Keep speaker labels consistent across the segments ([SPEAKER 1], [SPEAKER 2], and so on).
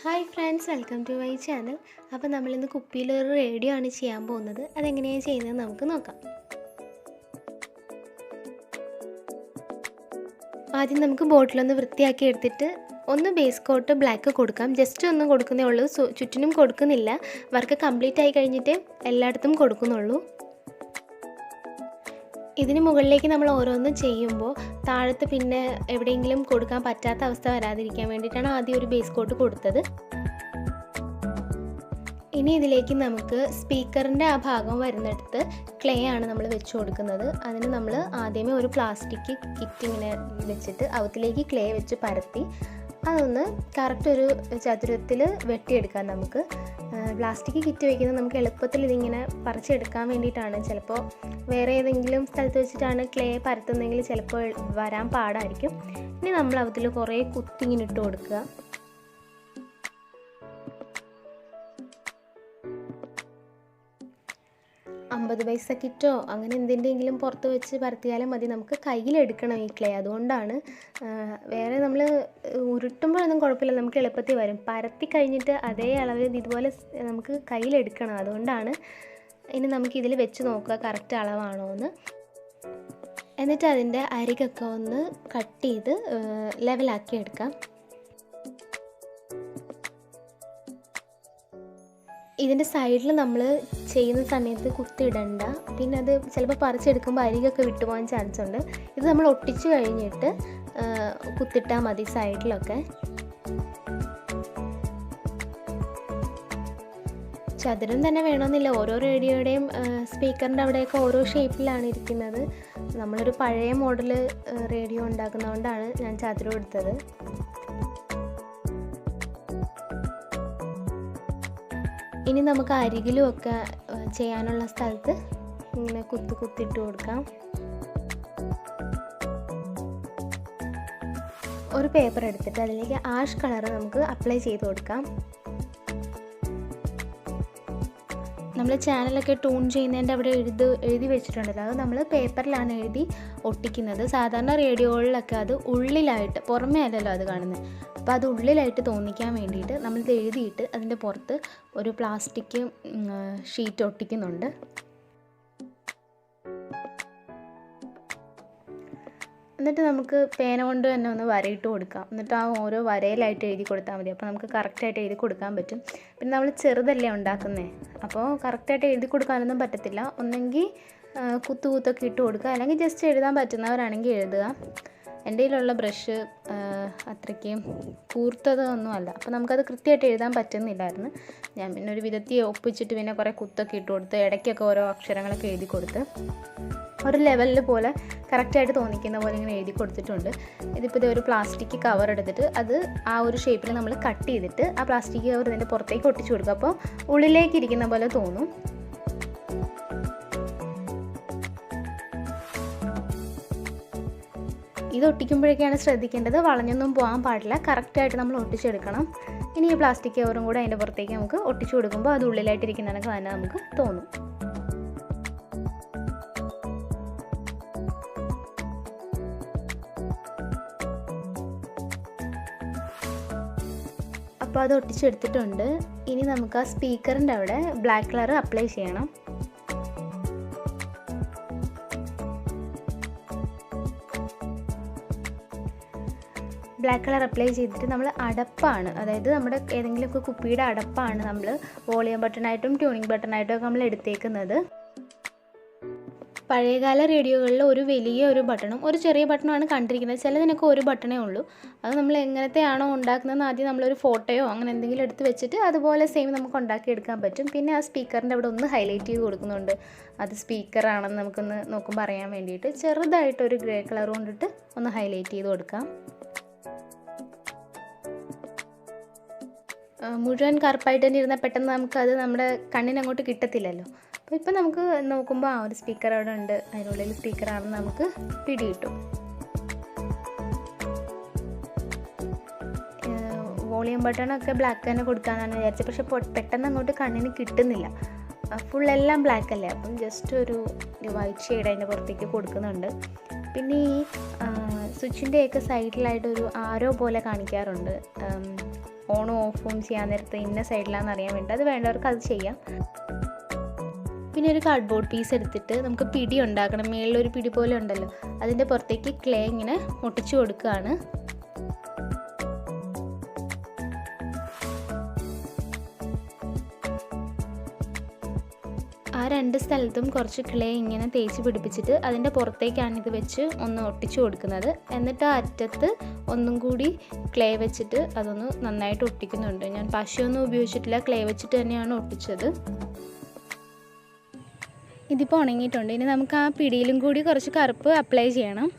[SPEAKER 1] Hi friends, welcome to my channel. അപ്പോൾ നമ്മളിന്ന് കുപ്പിയിലൊരു radio ആണ് ചെയ്യാൻ പോകുന്നത്. അതെങ്ങനെയാണ് ചെയ്യുന്നത് നമുക്ക് നോക്കാം. ആദ്യം നമുക്ക് ബോട്ടിലൊന്ന് വൃത്തിയാക്കി എടുത്തിട്ട് ഒന്ന് ബേസ് കോട്ട് ബ്ലാക്ക് കൊടുക്കാം. ജസ്റ്റ് ഒന്നും കൊടുക്കുന്നേ ഉള്ളൂ, ചുറ്റിനും കൊടുക്കുന്നില്ല. വർക്ക് കംപ്ലീറ്റ് ആയി കഴിഞ്ഞിട്ട് എല്ലായിടത്തും കൊടുക്കുന്നുള്ളൂ. ഇതിന് മുകളിലേക്ക് നമ്മൾ ഓരോന്ന് ചെയ്യുമ്പോൾ താഴത്ത് പിന്നെ എവിടെയെങ്കിലും കൊടുക്കാൻ പറ്റാത്ത അവസ്ഥ വരാതിരിക്കാൻ വേണ്ടിയിട്ടാണ് ആദ്യം ഒരു ബേസ് കോട്ട് കൊടുത്തത്. ഇനി ഇതിലേക്ക് നമുക്ക് സ്പീക്കറിൻ്റെ ആ ഭാഗം വരുന്നിടത്ത് ക്ലേ ആണ് നമ്മൾ വെച്ച് കൊടുക്കുന്നത്. അതിന് നമ്മൾ ആദ്യമേ ഒരു പ്ലാസ്റ്റിക് കിറ്റ് ഇങ്ങനെ വെച്ചിട്ട് അവത്തിലേക്ക് ക്ലേ വെച്ച് പരത്തി അതൊന്ന് കറക്റ്റ് ഒരു ചതുരത്തിൽ വെട്ടിയെടുക്കാം. നമുക്ക് പ്ലാസ്റ്റിക് കിറ്റ് വയ്ക്കുന്നത് നമുക്ക് എളുപ്പത്തിൽ ഇതിങ്ങനെ പറിച്ചെടുക്കാൻ വേണ്ടിയിട്ടാണ്. ചിലപ്പോൾ വേറെ ഏതെങ്കിലും സ്ഥലത്ത് വെച്ചിട്ടാണ് ക്ലേ പരത്തുന്നതെങ്കിൽ ചിലപ്പോൾ വരാൻ പാടായിരിക്കും. ഇനി നമ്മൾ അതിൽ കുറേ കുത്തിങ്ങനെ ഇട്ട് കൊടുക്കുക. $50 പൈസ കിറ്റോ അങ്ങനെ എന്തിൻ്റെങ്കിലും പുറത്ത് വെച്ച് പരത്തിയാലും മതി. നമുക്ക് കയ്യിലെടുക്കണം ഈ ക്ലേ, അതുകൊണ്ടാണ്. വേറെ നമ്മൾ ഉരുട്ടുമ്പോഴൊന്നും കുഴപ്പമില്ല, നമുക്ക് എളുപ്പത്തിൽ വരും. പരത്തി കഴിഞ്ഞിട്ട് അതേ അളവിൽ ഇതുപോലെ നമുക്ക് കയ്യിലെടുക്കണം, അതുകൊണ്ടാണ്. ഇനി നമുക്കിതിൽ വെച്ച് നോക്കുക കറക്റ്റ് അളവാണോ എന്ന്. എന്നിട്ട് അതിൻ്റെ അരികൊക്കെ ഒന്ന് കട്ട് ചെയ്ത് ലെവലാക്കി എടുക്കാം. ഇതിൻ്റെ സൈഡിൽ നമ്മൾ ചെയ്യുന്ന സമയത്ത് കുത്തിയിടണ്ട, പിന്നെ അത് ചിലപ്പോൾ പറിച്ചെടുക്കുമ്പോൾ അരികൊക്കെ വിട്ടുപോകാൻ ചാൻസ് ഉണ്ട്. ഇത് നമ്മൾ ഒട്ടിച്ച് കഴിഞ്ഞിട്ട് കുത്തിട്ടാൽ മതി സൈഡിലൊക്കെ. ചതുരം തന്നെ വേണമെന്നില്ല, ഓരോ റേഡിയോയുടെയും സ്പീക്കറിൻ്റെ അവിടെയൊക്കെ ഓരോ ഷേപ്പിലാണ് ഇരിക്കുന്നത്. നമ്മളൊരു പഴയ മോഡൽ റേഡിയോ ഉണ്ടാക്കുന്നതുകൊണ്ടാണ് ഞാൻ ചതുരം എടുത്തത്. ഇനി നമുക്ക് അരികിലും ഒക്കെ ചെയ്യാനുള്ള സ്ഥലത്ത് ഇങ്ങനെ കുത്തിട്ട് കൊടുക്കാം. ഒരു പേപ്പർ എടുത്തിട്ട് അതിലേക്ക് ആഷ് കളർ നമുക്ക് അപ്ലൈ ചെയ്ത് കൊടുക്കാം. നമ്മൾ ചാനലൊക്കെ ട്യൂൺ ചെയ്യുന്നതിൻ്റെ അവിടെ എഴുതി വെച്ചിട്ടുണ്ടല്ലോ, അത് നമ്മൾ പേപ്പറിലാണ് എഴുതി ഒട്ടിക്കുന്നത്. സാധാരണ റേഡിയോകളിലൊക്കെ അത് ഉള്ളിലായിട്ട്, പുറമേ അല്ലല്ലോ അത് കാണുന്നത്. അപ്പോൾ അത് ഉള്ളിലായിട്ട് തോന്നിക്കാൻ വേണ്ടിയിട്ട് നമ്മളിത് എഴുതിയിട്ട് അതിൻ്റെ പുറത്ത് ഒരു പ്ലാസ്റ്റിക് ഷീറ്റ് ഒട്ടിക്കുന്നുണ്ട്. എന്നിട്ട് നമുക്ക് പേന കൊണ്ട് തന്നെ ഒന്ന് വരയിട്ട് കൊടുക്കാം. എന്നിട്ട് ആ ഓരോ വരയിലായിട്ട് എഴുതി കൊടുത്താൽ മതി. അപ്പോൾ നമുക്ക് കറക്റ്റായിട്ട് എഴുതി കൊടുക്കാൻ പറ്റും. പിന്നെ നമ്മൾ ചെറുതല്ലേ ഉണ്ടാക്കുന്നത്, അപ്പോൾ കറക്റ്റായിട്ട് എഴുതി കൊടുക്കാനൊന്നും പറ്റത്തില്ല. ഒന്നെങ്കിൽ കുത്തൊക്കെ ഇട്ട് കൊടുക്കുക, അല്ലെങ്കിൽ ജസ്റ്റ് എഴുതാൻ പറ്റുന്നവരാണെങ്കിൽ എഴുതുക. എൻ്റെ കയ്യിലുള്ള ബ്രഷ് അത്രയ്ക്ക് കൂർത്തതൊന്നും അല്ല, അപ്പോൾ നമുക്കത് കൃത്യമായിട്ട് എഴുതാൻ പറ്റുന്നില്ലായിരുന്നു. ഞാൻ പിന്നെ ഒരു വിധത്തിൽ ഒപ്പിച്ചിട്ട് പിന്നെ കുറേ കുത്തൊക്കെ ഇട്ട് കൊടുത്ത് ഇടയ്ക്കൊക്കെ ഓരോ അക്ഷരങ്ങളൊക്കെ എഴുതി കൊടുത്ത് ഒരു ലെവലിൽ പോലെ കറക്റ്റായിട്ട് തോന്നിക്കുന്ന പോലെ ഇങ്ങനെ എഴുതി കൊടുത്തിട്ടുണ്ട്. ഇതിപ്പോൾ ഇത് ഒരു പ്ലാസ്റ്റിക് കവർ എടുത്തിട്ട് അത് ആ ഒരു ഷേപ്പിൽ നമ്മൾ കട്ട് ചെയ്തിട്ട് ആ പ്ലാസ്റ്റിക് കവർ ഇതിൻ്റെ പുറത്തേക്ക് ഒട്ടിച്ചു കൊടുക്കുക. അപ്പോൾ ഉള്ളിലേക്ക് ഇരിക്കുന്ന പോലെ തോന്നും. ഇത് ഒട്ടിക്കുമ്പോഴൊക്കെയാണ് ശ്രദ്ധിക്കേണ്ടത്, വളഞ്ഞൊന്നും പോകാൻ പാടില്ല, കറക്റ്റായിട്ട് നമ്മൾ ഒട്ടിച്ചെടുക്കണം. ഇനി ഈ പ്ലാസ്റ്റിക് കവറും കൂടെ അതിൻ്റെ പുറത്തേക്ക് നമുക്ക് ഒട്ടിച്ചു കൊടുക്കുമ്പോൾ അത് ഉള്ളിലായിട്ടിരിക്കുന്നതൊക്കെ തന്നെ നമുക്ക് തോന്നും. അപ്പോൾ അത് ഒട്ടിച്ചെടുത്തിട്ടുണ്ട്. ഇനി നമുക്ക് ആ സ്പീക്കറിൻ്റെ അവിടെ ബ്ലാക്ക് കളർ അപ്ലൈ ചെയ്യണം. ബ്ലാക്ക് കളർ അപ്ലൈ ചെയ്തിട്ട് നമ്മൾ അടപ്പാണ്, അതായത് നമ്മുടെ ഏതെങ്കിലുമൊക്കെ കുപ്പിയുടെ അടപ്പാണ് നമ്മൾ വോളിയം ബട്ടണായിട്ടും ട്യൂണിംഗ് ബട്ടണായിട്ടും ഒക്കെ നമ്മൾ എടുത്തേക്കുന്നത്. പഴയകാല റേഡിയോകളിൽ ഒരു വലിയ ഒരു ബട്ടണും ഒരു ചെറിയ ബട്ടണുമാണ് കണ്ടിരിക്കുന്നത്. ചിലതിനൊക്കെ ഒരു ബട്ടണേ ഉള്ളൂ. അത് നമ്മൾ എങ്ങനത്തെയാണോ ഉണ്ടാക്കുന്നതെന്ന് ആദ്യം നമ്മളൊരു ഫോട്ടോയോ അങ്ങനെ എന്തെങ്കിലും എടുത്ത് വെച്ചിട്ട് അതുപോലെ സെയിം നമുക്ക് ഉണ്ടാക്കിയെടുക്കാൻ പറ്റും. പിന്നെ ആ സ്പീക്കറിൻ്റെ അവിടെ ഒന്ന് ഹൈലൈറ്റ് ചെയ്ത് കൊടുക്കുന്നുണ്ട്, അത് സ്പീക്കറാണെന്ന് നമുക്കൊന്ന് നോക്കുമ്പോൾ അറിയാൻ വേണ്ടിയിട്ട്. ചെറുതായിട്ടൊരു ഗ്രേ കളർ കൊണ്ടിട്ട് ഒന്ന് ഹൈലൈറ്റ് ചെയ്ത് കൊടുക്കാം. മുഴുവൻ കറുപ്പായിട്ട് തന്നെ ഇരുന്നാൽ പെട്ടെന്ന് നമുക്കത് നമ്മുടെ കണ്ണിനങ്ങോട്ട് കിട്ടത്തില്ലല്ലോ. അപ്പോൾ ഇപ്പം നമുക്ക് നോക്കുമ്പോൾ ആ ഒരു സ്പീക്കർ അവിടെ ഉണ്ട്, അതിനുള്ളിൽ സ്പീക്കറാണെന്ന് നമുക്ക് പിടികിട്ടും. വോളിയം ബട്ടണൊക്കെ ബ്ലാക്ക് തന്നെ കൊടുക്കാമെന്നാണ് വിചാരിച്ചത്, പക്ഷെ പെട്ടെന്ന് അങ്ങോട്ട് കണ്ണിന് കിട്ടുന്നില്ല. ഫുൾ എല്ലാം ബ്ലാക്ക് അല്ലേ, അപ്പം ജസ്റ്റ് ഒരു വൈറ്റ് ഷെയ്ഡ് അതിൻ്റെ പുറത്തേക്ക് കൊടുക്കുന്നുണ്ട്. പിന്നെ ഈ സ്വിച്ചിൻ്റെയൊക്കെ സൈഡിലായിട്ടൊരു ആരോ പോലെ കാണിക്കാറുണ്ട്. ഓണും ഓഫും ചെയ്യാൻ നേരത്ത് ഇന്ന സൈഡിലാണെന്ന് അറിയാൻ വേണ്ടി അത് വേണ്ടവർക്ക് അത് ചെയ്യാം. പിന്നെ ഒരു കാർഡ്ബോർഡ് പീസ് എടുത്തിട്ട് നമുക്ക് പിടി ഉണ്ടാക്കണം. മേളിലൊരു പിടി പോലെ ഉണ്ടല്ലോ, അതിൻ്റെ പുറത്തേക്ക് ക്ലേ ഇങ്ങനെ ഒട്ടിച്ചു കൊടുക്കുകയാണ്. ആ 2 സ്ഥലത്തും കുറച്ച് ക്ലേ ഇങ്ങനെ തേച്ച് പിടിപ്പിച്ചിട്ട് അതിൻ്റെ പുറത്തേക്കാണ് ഇത് വെച്ച് ഒന്ന് ഒട്ടിച്ചു കൊടുക്കുന്നത്. എന്നിട്ട് ആ അറ്റത്ത് ഒന്നും കൂടി ക്ലേ വെച്ചിട്ട് അതൊന്ന് നന്നായിട്ട് ഒട്ടിക്കുന്നുണ്ട്. ഞാൻ പശയൊന്നും ഉപയോഗിച്ചിട്ടില്ല, ക്ലേ വെച്ചിട്ട് തന്നെയാണ് ഒട്ടിച്ചത്. ഇതിപ്പോൾ ഉണങ്ങിയിട്ടുണ്ട്. ഇനി നമുക്ക് ആ പിടിയിലും കൂടി കുറച്ച് കറുപ്പ് അപ്ലൈ ചെയ്യണം.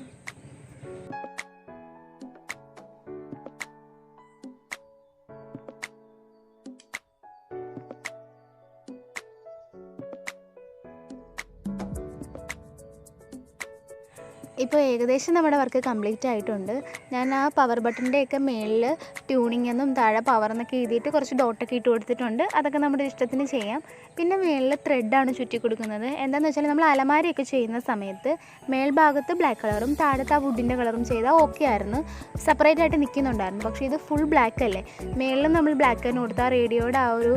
[SPEAKER 1] ഇപ്പോൾ ഏകദേശം നമ്മുടെ വർക്ക് കംപ്ലീറ്റ് ആയിട്ടുണ്ട്. ഞാൻ ആ പവർ ബട്ടൻ്റെയൊക്കെ മേളിൽ ട്യൂണിംഗ് എന്നും താഴെ പവർ എന്നൊക്കെ എഴുതിയിട്ട് കുറച്ച് ഡോട്ടൊക്കെ ഇട്ട് കൊടുത്തിട്ടുണ്ട്. അതൊക്കെ നമ്മുടെ ഇഷ്ടത്തിന് ചെയ്യാം. പിന്നെ മേളിൽ ത്രെഡാണ് ചുറ്റി കൊടുക്കുന്നത്. എന്താണെന്ന് വെച്ചാൽ നമ്മൾ അലമാരയൊക്കെ ചെയ്യുന്ന സമയത്ത് മേൽഭാഗത്ത് ബ്ലാക്ക് കളറും താഴത്ത് ആ വുഡിൻ്റെ കളറും ചെയ്താൽ ഓക്കെ ആയിരുന്നു, സെപ്പറേറ്റ് ആയിട്ട് നിൽക്കുന്നുണ്ടായിരുന്നു. പക്ഷേ ഇത് ഫുൾ ബ്ലാക്ക് അല്ലേ, മേളിൽ നമ്മൾ ബ്ലാക്ക് തന്നെ കൊടുത്താൽ റേഡിയോയുടെ ആ ഒരു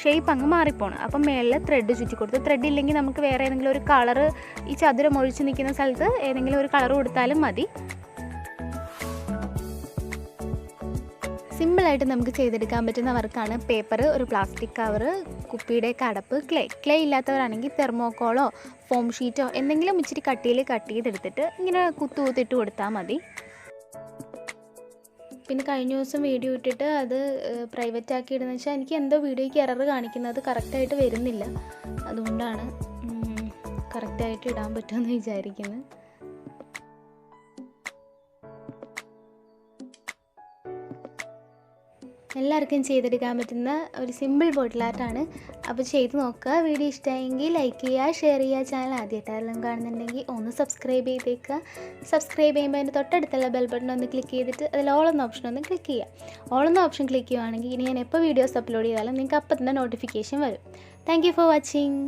[SPEAKER 1] ഷേപ്പ് അങ്ങ് മാറിപ്പോണം. അപ്പം മേളിൽ ത്രെഡ് ചുറ്റി കൊടുത്ത്, ത്രെഡ് ഇല്ലെങ്കിൽ നമുക്ക് വേറെ ഏതെങ്കിലും ഒരു കളറ് ഈ ചതുരം ഒഴിച്ച് നിൽക്കുന്ന സ്ഥലത്ത് ഏതെങ്കിലും ഒരു കളർ കൊടുത്താലും മതി. സിമ്പിളായിട്ട് നമുക്ക് ചെയ്തെടുക്കാൻ പറ്റുന്ന വർക്കാണ്. പേപ്പർ, ഒരു പ്ലാസ്റ്റിക് കവർ, കുപ്പിയുടെ അടപ്പ്, ക്ലേ ഇല്ലാത്തവരാണെങ്കിൽ തെർമോക്കോളോ ഫോം ഷീറ്റോ എന്തെങ്കിലും ഇച്ചിരി കട്ടിയിൽ കട്ട് ചെയ്തെടുത്തിട്ട് ഇങ്ങനെ കുത്തിട്ട് കൊടുത്താൽ മതി. പിന്നെ കഴിഞ്ഞ ദിവസം വീഡിയോ ഇട്ടിട്ട് അത് പ്രൈവറ്റ് ആക്കി ഇടുന്നത് വെച്ചാൽ എനിക്ക് എന്തോ വീഡിയോയ്ക്ക് എറർ കാണിക്കുന്നത് കറക്റ്റായിട്ട് വരുന്നില്ല. അതുകൊണ്ടാണ് കറക്റ്റായിട്ട് ഇടാൻ പറ്റുമെന്ന് വിചാരിക്കുന്നത്. എല്ലാവർക്കും ചെയ്തെടുക്കാൻ പറ്റുന്ന ഒരു സിമ്പിൾ ബോട്ടിൽ ആർട്ടാണ്. അപ്പോൾ ചെയ്ത് നോക്കുക. വീഡിയോ ഇഷ്ടമായെങ്കിൽ ലൈക്ക് ചെയ്യുക, ഷെയർ ചെയ്യുക. ചാനൽ ആദ്യമായിട്ടാരെങ്കിലും കാണുന്നുണ്ടെങ്കിൽ ഒന്ന് സബ്സ്ക്രൈബ് ചെയ്തേക്കുക. സബ്സ്ക്രൈബ് ചെയ്യുമ്പോൾ അതിൻ്റെ തൊട്ടടുത്തുള്ള ബെൽ ബട്ടൺ ഒന്ന് ക്ലിക്ക് ചെയ്തിട്ട് അതിൽ ഓൾ എന്ന ഓപ്ഷൻ ഒന്ന് ക്ലിക്ക് ചെയ്യുക. ഓൾ എന്ന ഓപ്ഷൻ ക്ലിക്ക് ചെയ്യുകയാണെങ്കിൽ ഇനി ഞാൻ എപ്പോൾ വീഡിയോസ് അപ്ലോഡ് ചെയ്താലും നിങ്ങൾക്ക് അപ്പം തന്നെ നോട്ടിഫിക്കേഷൻ വരും. Thank you for watching.